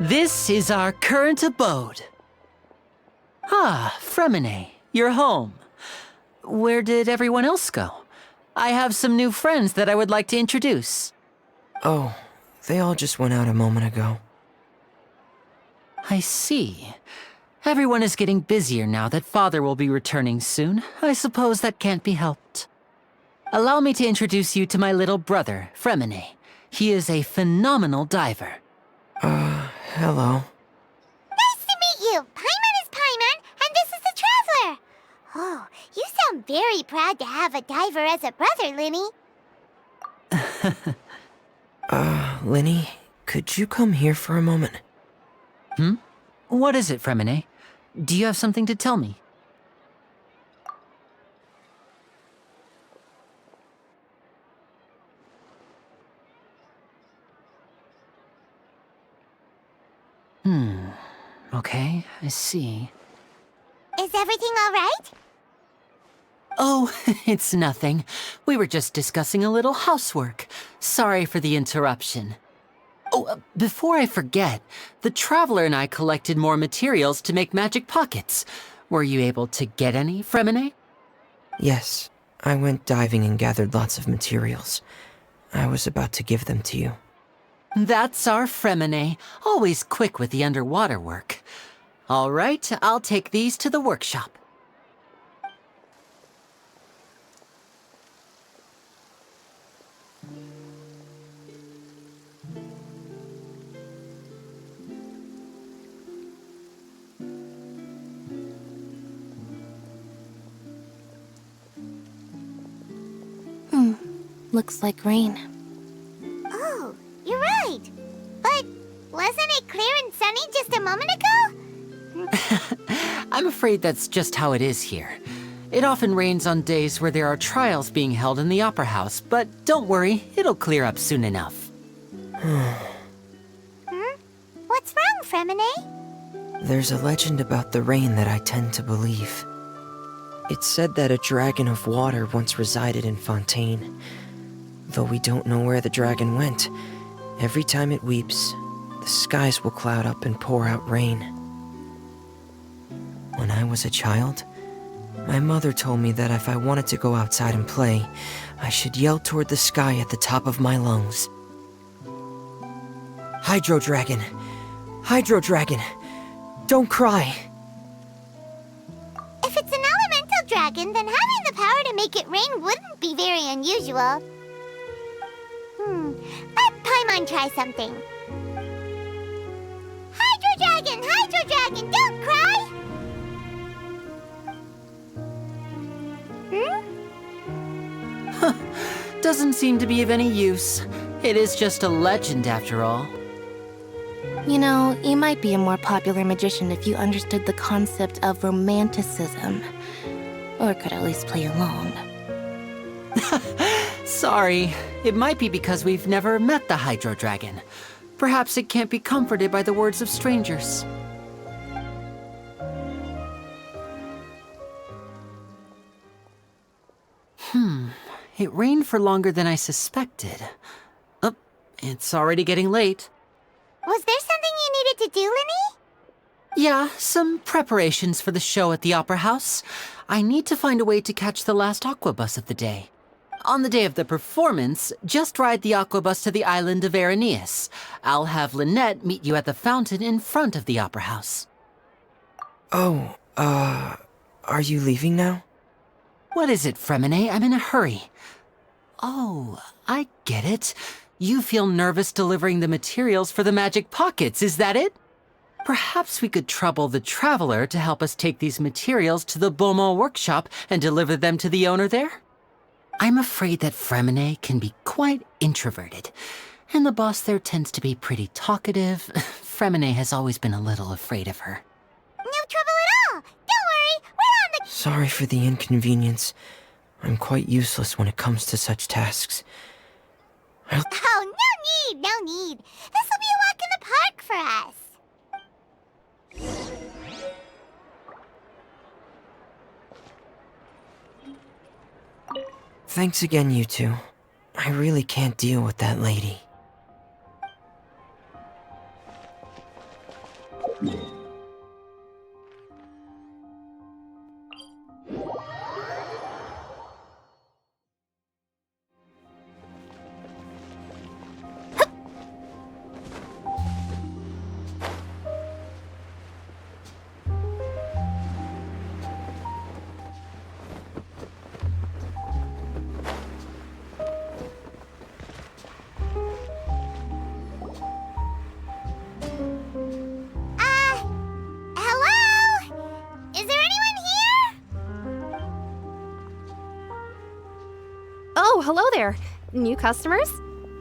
This is our current abode. Ah, Fremine, you're home. Where did everyone else go? I have some new friends that I would like to introduce. Oh, they all just went out a moment ago. I see. Everyone is getting busier now that Father will be returning soon. I suppose that can't be helped. Allow me to introduce you to my little brother, Fremine. He is a phenomenal diver. Hello. Nice to meet you! Paimon is Paimon, and this is the Traveler! Oh, you sound very proud to have a diver as a brother, Linny. Linny, could you come here for a moment? What is it, Fremine? Do you have something to tell me? Okay, I see. Is everything all right? Oh, it's nothing. We were just discussing a little housework. Sorry for the interruption. Oh, before I forget, the Traveler and I collected more materials to make magic pockets. Were you able to get any, Fremine? Yes, I went diving and gathered lots of materials. I was about to give them to you. That's our Fremine, always quick with the underwater work. All right, I'll take these to the workshop. Looks like rain. Oh, you're right. But wasn't it clear and sunny just a moment ago? I'm afraid that's just how it is here. It often rains on days where there are trials being held in the Opera House, but don't worry, it'll clear up soon enough. What's wrong, Fremine? There's a legend about the rain that I tend to believe. It's said that a dragon of water once resided in Fontaine. Though we don't know where the dragon went, every time it weeps, the skies will cloud up and pour out rain. When I was a child, my mother told me that if I wanted to go outside and play, I should yell toward the sky at the top of my lungs. Hydro Dragon! Hydro Dragon! Don't cry! If it's an elemental dragon, then having the power to make it rain wouldn't be very unusual. Let Paimon try something. Hydro Dragon, don't cry! Doesn't seem to be of any use. It is just a legend after all. You know, you might be a more popular magician if you understood the concept of romanticism. Or could at least play along. Sorry, it might be because we've never met the Hydro Dragon. Perhaps it can't be comforted by the words of strangers. It rained for longer than I suspected. Oh, it's already getting late. Was there something you needed to do, Linny? Yeah, some preparations for the show at the Opera House. I need to find a way to catch the last aqua bus of the day. On the day of the performance, just ride the aqua bus to the island of Aeneas. I'll have Lynette meet you at the fountain in front of the Opera House. Oh, are you leaving now? What is it, Fremine? I'm in a hurry. Oh, I get it. You feel nervous delivering the materials for the magic pockets, is that it? Perhaps we could trouble the Traveler to help us take these materials to the Beaumont workshop and deliver them to the owner there? I'm afraid that Fremine can be quite introverted, and the boss there tends to be pretty talkative. Fremine has always been a little afraid of her. No trouble at all! Don't worry, we're on the... Sorry for the inconvenience. I'm quite useless when it comes to such tasks. Oh, no need! This will be a walk in the park for us! Thanks again, you two. I really can't deal with that lady. hello there. New customers?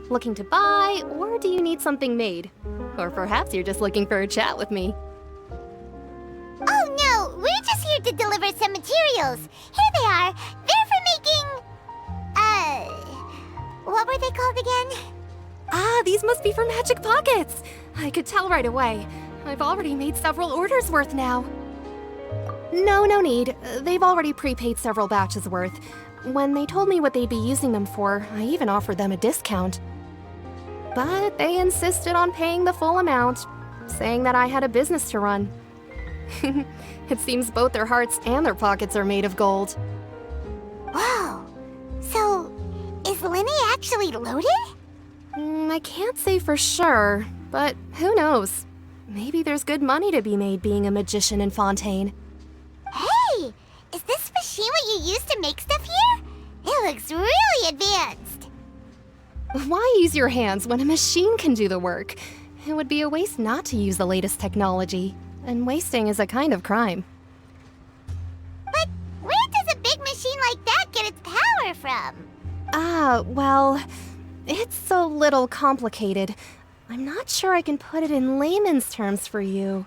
Looking to buy, or do you need something made? Or perhaps you're just looking for a chat with me. Oh no, we're just here to deliver some materials. Here they are. They're for making... what were they called again? Ah, these must be for magic pockets. I could tell right away. I've already made several orders worth now. No need. They've already prepaid several batches worth. When they told me what they'd be using them for, I even offered them a discount. But they insisted on paying the full amount, saying that I had a business to run. It seems both their hearts and their pockets are made of gold. Whoa. So, is Linny actually loaded? I can't say for sure, but who knows? Maybe there's good money to be made being a magician in Fontaine. Hey! Is this machine what you use to make stuff here? It looks really advanced. Why use your hands when a machine can do the work? It would be a waste not to use the latest technology, and wasting is a kind of crime. But where does a big machine like that get its power from? Well, it's a little complicated. I'm not sure I can put it in layman's terms for you.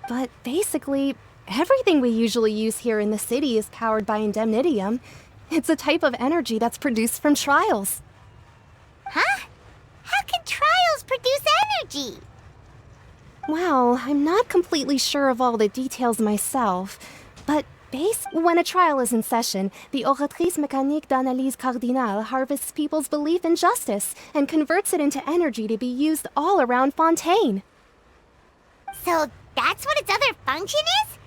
But basically, everything we usually use here in the city is powered by indemnitium. It's a type of energy that's produced from trials. Huh? How can trials produce energy? Well, I'm not completely sure of all the details myself, but when a trial is in session, the oratrice mécanique d'analyse cardinale harvests people's belief in justice and converts it into energy to be used all around Fontaine. So that's what its other function is?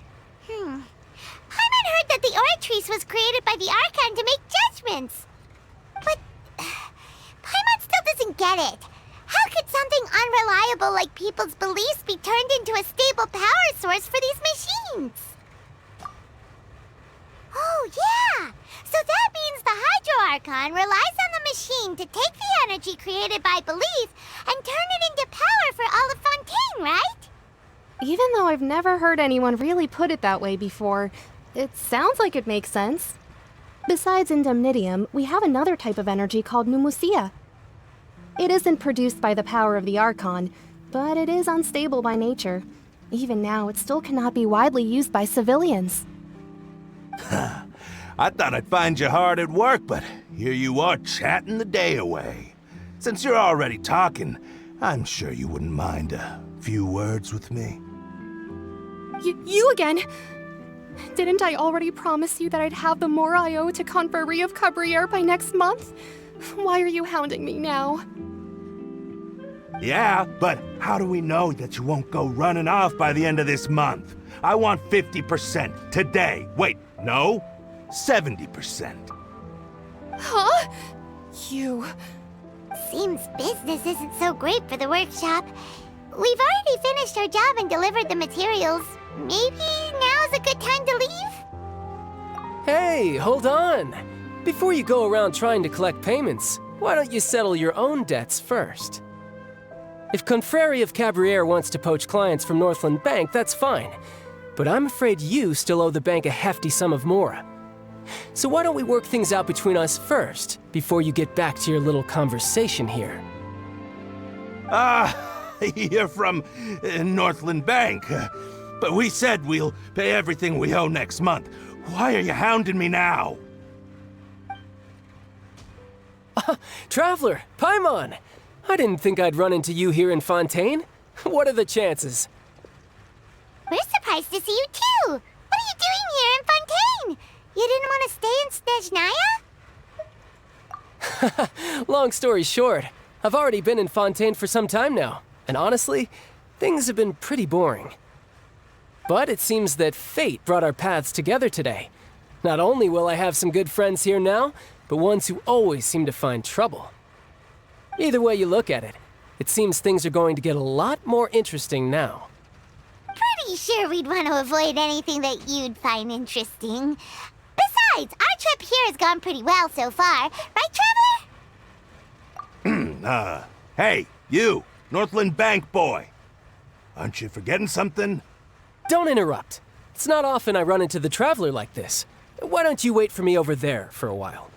Paimon heard that the oratrice was created by the Archon to make judgments. But Paimon still doesn't get it. How could something unreliable like people's beliefs be turned into a stable power source for these machines? Oh, yeah! So that means the Hydro Archon relies on the machine to take the energy created by belief and turn it into power for all of Fontaine, right? Even though I've never heard anyone really put it that way before, it sounds like it makes sense. Besides indemnitium, we have another type of energy called pneumosia. It isn't produced by the power of the Archon, but it is unstable by nature. Even now, it still cannot be widely used by civilians. I thought I'd find you hard at work, but here you are chatting the day away. Since you're already talking, I'm sure you wouldn't mind a few words with me. You again? Didn't I already promise you that I'd have the more I owe to Confrérie of Cabriere by next month? Why are you hounding me now? Yeah, but how do we know that you won't go running off by the end of this month? I want 50% today. Wait, no, 70%. Huh? You... Seems business isn't so great for the workshop. We've already finished our job and delivered the materials. Maybe now's a good time to leave? Hey, hold on. Before you go around trying to collect payments, why don't you settle your own debts first? If Confrérie of Cabriere wants to poach clients from Northland Bank, that's fine. But I'm afraid you still owe the bank a hefty sum of mora. So why don't we work things out between us first, before you get back to your little conversation here? You're from Northland Bank. But we said we'll pay everything we owe next month. Why are you hounding me now? Traveler, Paimon! I didn't think I'd run into you here in Fontaine. What are the chances? We're surprised to see you too! What are you doing here in Fontaine? You didn't want to stay in Snezhnaya? Long story short, I've already been in Fontaine for some time now, and honestly, things have been pretty boring. But it seems that fate brought our paths together today. Not only will I have some good friends here now, but ones who always seem to find trouble. Either way you look at it, it seems things are going to get a lot more interesting now. Pretty sure we'd want to avoid anything that you'd find interesting. Besides, our trip here has gone pretty well so far. Right, Traveler? Hey, you, Northland Bank boy. Aren't you forgetting something? Don't interrupt. It's not often I run into the Traveler like this. Why don't you wait for me over there for a while?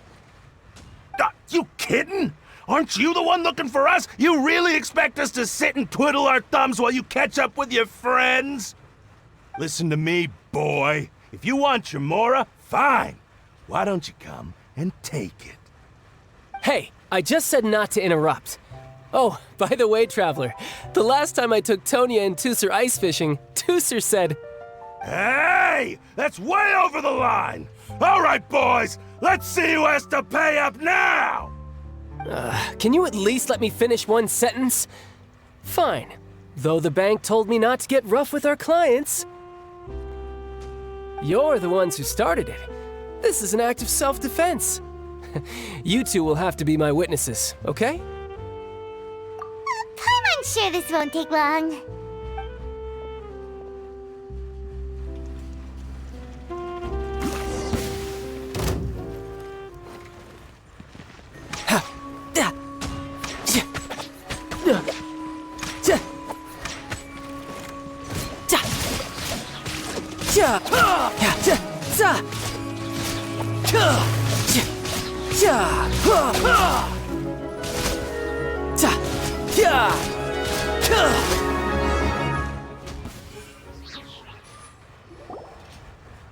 You kidding? Aren't you the one looking for us? You really expect us to sit and twiddle our thumbs while you catch up with your friends? Listen to me, boy. If you want your Mora, fine. Why don't you come and take it? Hey, I just said not to interrupt. Oh, by the way, Traveler, the last time I took Tonya and Tusser ice fishing, Tusser said, Hey! That's way over the line! All right, boys, let's see who has to pay up now! Can you at least let me finish one sentence? Fine. Though the bank told me not to get rough with our clients. You're the ones who started it. This is an act of self-defense. You two will have to be my witnesses, okay? I'm sure this won't take long.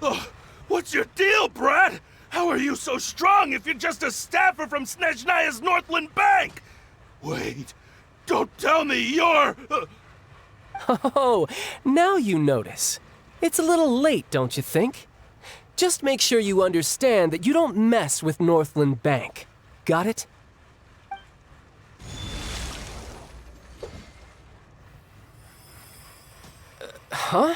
Oh, what's your deal, Brad? How are you so strong if you're just a staffer from Snezhnaya's Northland Bank? Wait, don't tell me you're... Oh, now you notice. It's a little late, don't you think? Just make sure you understand that you don't mess with Northland Bank. Got it? Huh?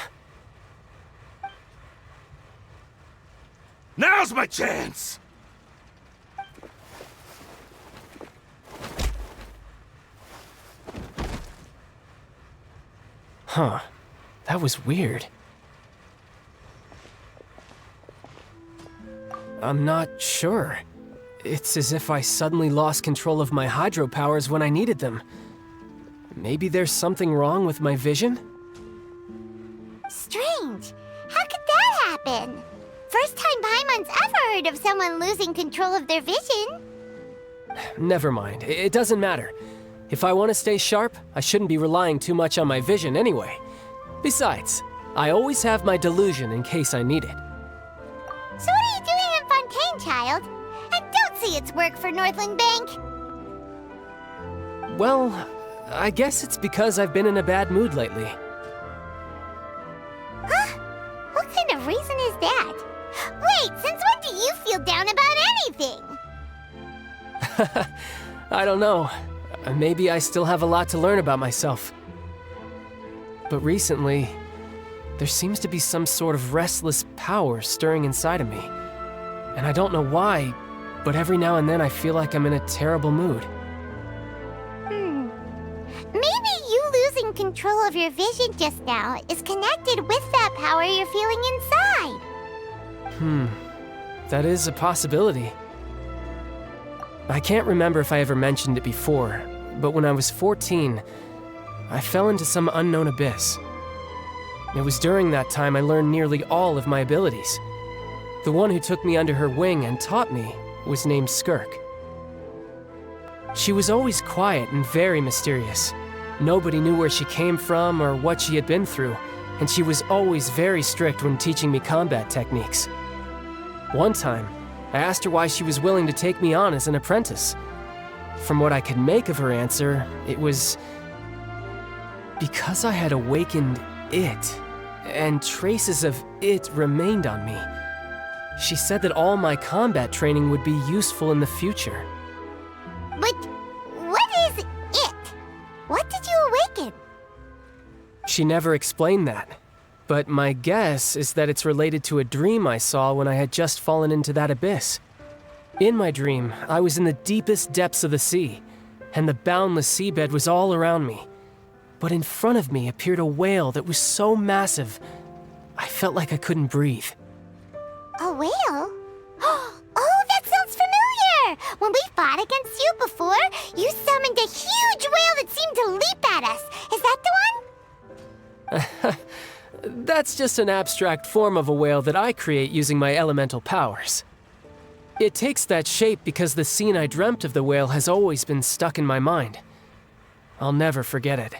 Now's my chance! Huh. That was weird. I'm not sure. It's as if I suddenly lost control of my hydro powers when I needed them. Maybe there's something wrong with my vision? Strange. How could that happen? First time Paimon's ever heard of someone losing control of their vision. Never mind. It doesn't matter. If I want to stay sharp, I shouldn't be relying too much on my vision anyway. Besides, I always have my delusion in case I need it. So what are you doing in Fontaine, child? I don't see its work for Northland Bank. Well, I guess it's because I've been in a bad mood lately. Huh? What kind of reason is that? Wait, since when do you feel down about anything? I don't know. Maybe I still have a lot to learn about myself. But recently, there seems to be some sort of restless power stirring inside of me. And I don't know why, but every now and then I feel like I'm in a terrible mood. Maybe you losing control of your vision just now is connected with that power you're feeling inside. That is a possibility. I can't remember if I ever mentioned it before, but when I was 14, I fell into some unknown abyss. It was during that time I learned nearly all of my abilities. The one who took me under her wing and taught me was named Skirk. She was always quiet and very mysterious. Nobody knew where she came from or what she had been through, and she was always very strict when teaching me combat techniques. One time, I asked her why she was willing to take me on as an apprentice. From what I could make of her answer, it was because I had awakened it, and traces of it remained on me. She said that all my combat training would be useful in the future. But what is it? What did you awaken? She never explained that, but my guess is that it's related to a dream I saw when I had just fallen into that abyss. In my dream, I was in the deepest depths of the sea, and the boundless seabed was all around me. But in front of me appeared a whale that was so massive, I felt like I couldn't breathe. A whale? Oh, that sounds familiar! When we fought against you before, you summoned a huge whale that seemed to leap at us. Is that the one? That's just an abstract form of a whale that I create using my elemental powers. It takes that shape because the scene I dreamt of the whale has always been stuck in my mind. I'll never forget it.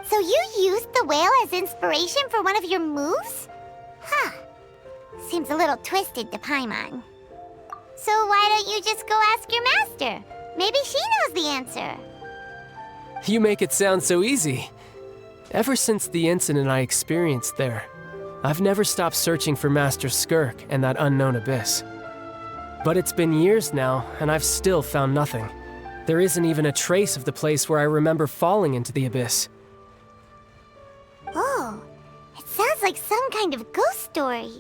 So you used the whale as inspiration for one of your moves? Huh. Seems a little twisted to Paimon. So why don't you just go ask your master? Maybe she knows the answer. You make it sound so easy. Ever since the incident I experienced there, I've never stopped searching for Master Skirk and that unknown abyss. But it's been years now, and I've still found nothing. There isn't even a trace of the place where I remember falling into the abyss. Oh, it sounds like some kind of ghost story.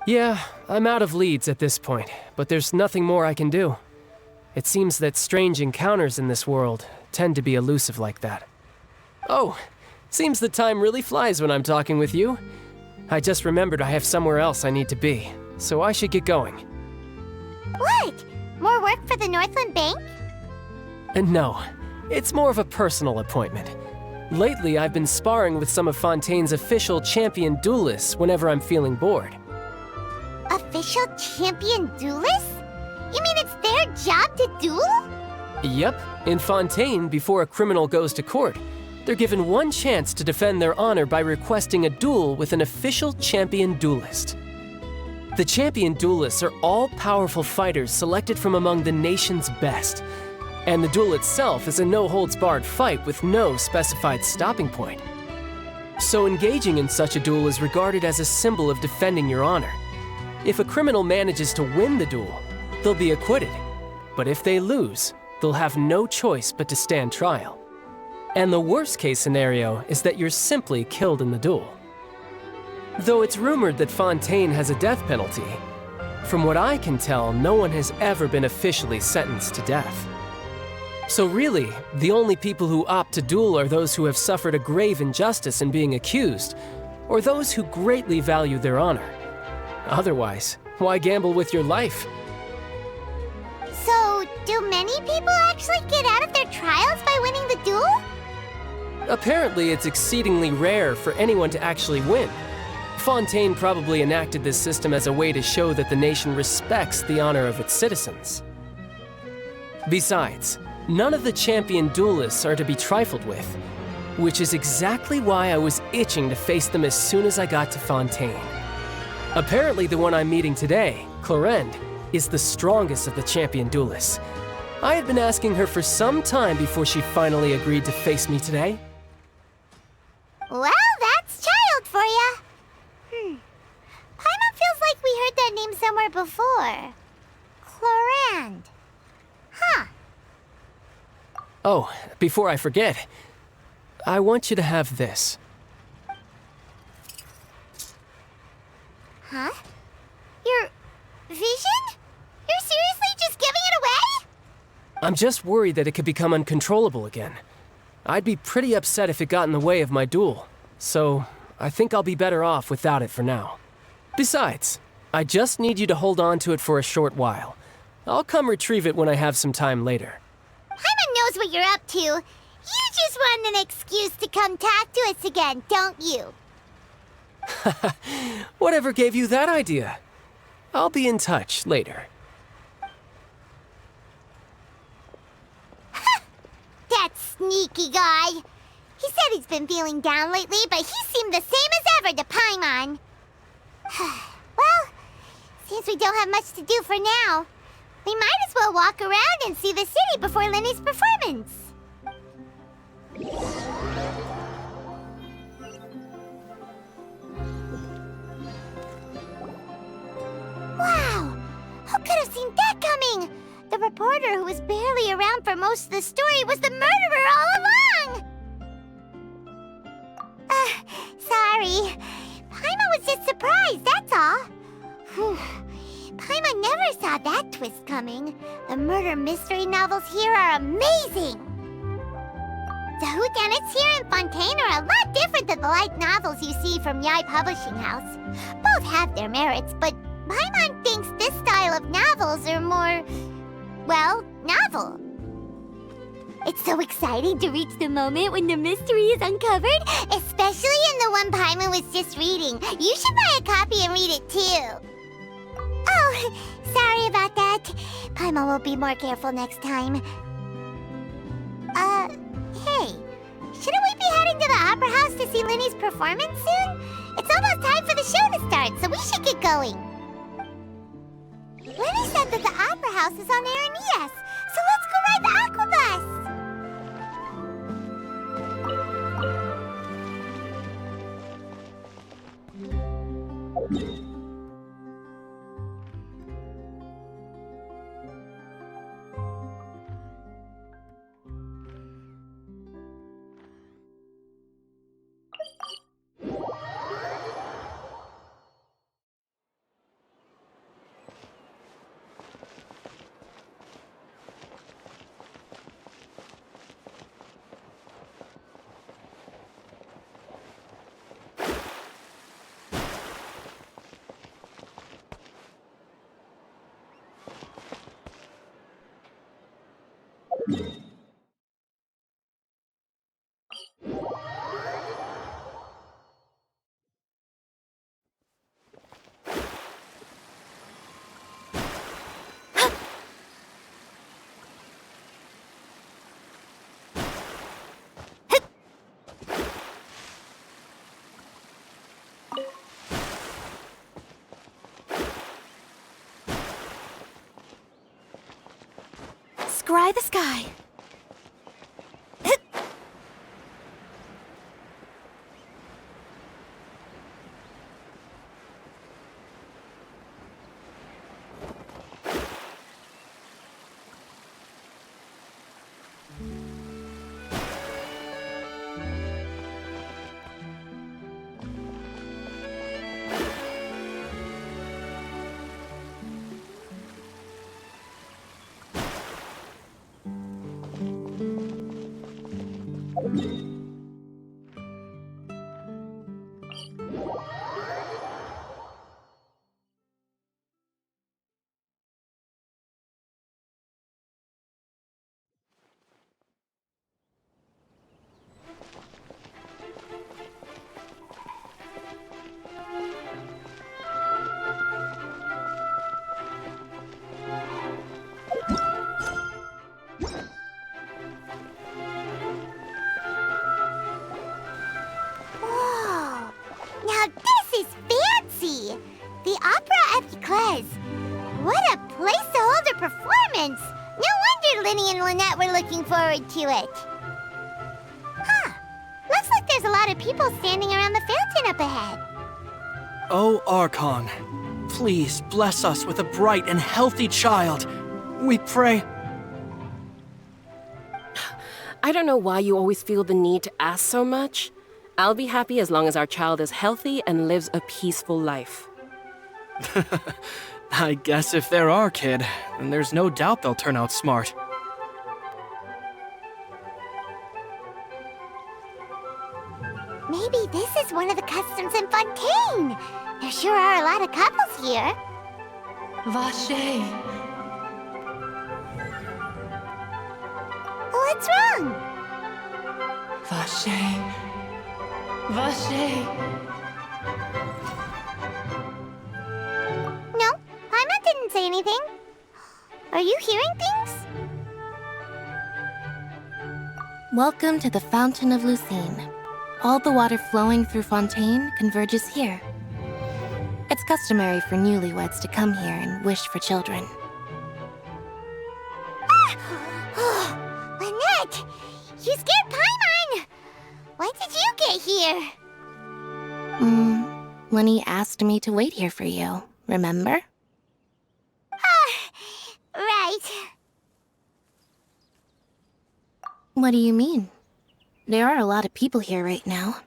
Yeah, I'm out of leads at this point, but there's nothing more I can do. It seems that strange encounters in this world tend to be elusive like that. Oh, seems the time really flies when I'm talking with you. I just remembered I have somewhere else I need to be, so I should get going. What? More work for the Northland Bank? No, it's more of a personal appointment. Lately, I've been sparring with some of Fontaine's official champion duelists whenever I'm feeling bored. Official champion duelists? You mean it's their job to duel? Yep, in Fontaine, before a criminal goes to court, they're given one chance to defend their honor by requesting a duel with an official champion duelist. The champion duelists are all-powerful fighters selected from among the nation's best, and the duel itself is a no-holds-barred fight with no specified stopping point. So engaging in such a duel is regarded as a symbol of defending your honor. If a criminal manages to win the duel, they'll be acquitted, but if they lose, they'll have no choice but to stand trial. And the worst-case scenario is that you're simply killed in the duel. Though it's rumored that Fontaine has a death penalty, from what I can tell, no one has ever been officially sentenced to death. So really, the only people who opt to duel are those who have suffered a grave injustice in being accused, or those who greatly value their honor. Otherwise, why gamble with your life? So, do many people actually get out of their trials by winning the duel? Apparently, it's exceedingly rare for anyone to actually win. Fontaine probably enacted this system as a way to show that the nation respects the honor of its citizens. Besides, none of the champion duelists are to be trifled with, which is exactly why I was itching to face them as soon as I got to Fontaine. Apparently, the one I'm meeting today, Clorinde, is the strongest of the champion duelists. I had been asking her for some time before she finally agreed to face me today. Well, that's child for ya. Paimon feels like we heard that name somewhere before. Clorinde. Huh. Oh, before I forget, I want you to have this. Huh? Your vision? You're seriously just giving it away? I'm just worried that it could become uncontrollable again. I'd be pretty upset if it got in the way of my duel, so I think I'll be better off without it for now. Besides, I just need you to hold on to it for a short while. I'll come retrieve it when I have some time later. Paimon knows what you're up to. You just want an excuse to come talk to us again, don't you? Whatever gave you that idea? I'll be in touch later. That sneaky guy. He said he's been feeling down lately, but he seemed the same as ever to Paimon. Well, since we don't have much to do for now, we might as well walk around and see the city before Lenny's performance. Wow! Who could have seen that coming? The reporter who was barely around for most of the story was the murderer all along! Sorry. Paimon was just surprised, that's all. Whew. Paimon never saw that twist coming. The murder mystery novels here are amazing! The whodunits here in Fontaine are a lot different than the light novels you see from Yai Publishing House. Both have their merits, but Paimon thinks this style of novels are more, well, novel. It's so exciting to reach the moment when the mystery is uncovered, especially in the one Paimon was just reading. You should buy a copy and read it too. Oh, sorry about that. it. Paimon will be more careful next time. Hey. Shouldn't we be heading to the Opera House to see Linny's performance soon? It's almost time for the show to start, so we should get going. Linny said that the Opera House is on Aranias, so let's go ride the Aquabus! Scry the sky. Looking forward to it. Huh. Looks like there's a lot of people standing around the fountain up ahead. Oh, Archon, please bless us with a bright and healthy child. We pray. I don't know why you always feel the need to ask so much. I'll be happy as long as our child is healthy and lives a peaceful life. I guess if they're our kid, then there's no doubt they'll turn out smart. Maybe this is one of the customs in Fontaine. There sure are a lot of couples here. Vache. What's wrong? Vache. Vache. No, Paimon didn't say anything. Are you hearing things? Welcome to the Fountain of Lucine. All the water flowing through Fontaine converges here. It's customary for newlyweds to come here and wish for children. Lynette! You scared Paimon! When did you get here? Lenny asked me to wait here for you, remember? Right. What do you mean? There are a lot of people here right now.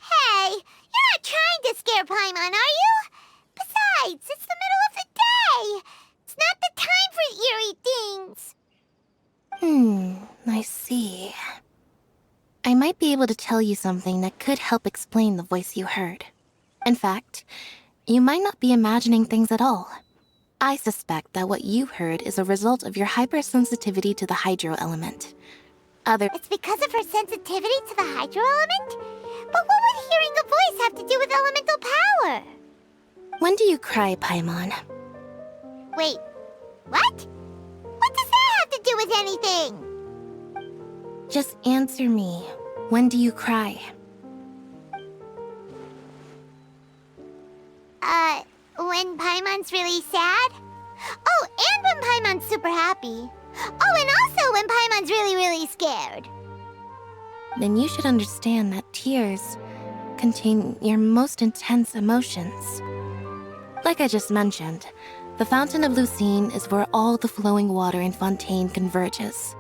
Hey, you're not trying to scare Paimon, are you? Besides, it's the middle of the day. It's not the time for eerie things. I see. I might be able to tell you something that could help explain the voice you heard. In fact, you might not be imagining things at all. I suspect that what you heard is a result of your hypersensitivity to the hydro element. It's because of her sensitivity to the hydro element? But what would hearing a voice have to do with elemental power? When do you cry, Paimon? Wait, what? What does that have to do with anything? Just answer me. When do you cry? When Paimon's really sad? Oh, and when Paimon's super happy. Oh, and also when Paimon's really, really scared. Then you should understand that tears contain your most intense emotions. Like I just mentioned, the Fountain of Lucine is where all the flowing water in Fontaine converges.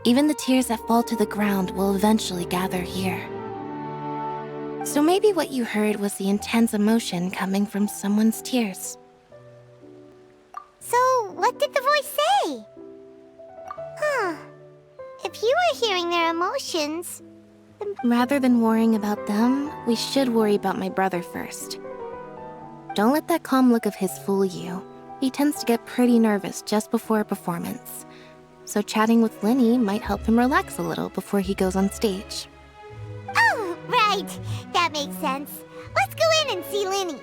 Even the tears that fall to the ground will eventually gather here. So maybe what you heard was the intense emotion coming from someone's tears. So, what did the voice say? Huh. If you were hearing their emotions... Rather than worrying about them, we should worry about my brother first. Don't let that calm look of his fool you. He tends to get pretty nervous just before a performance. So chatting with Linny might help him relax a little before he goes on stage. Oh, right. That makes sense. Let's go in and see Linny.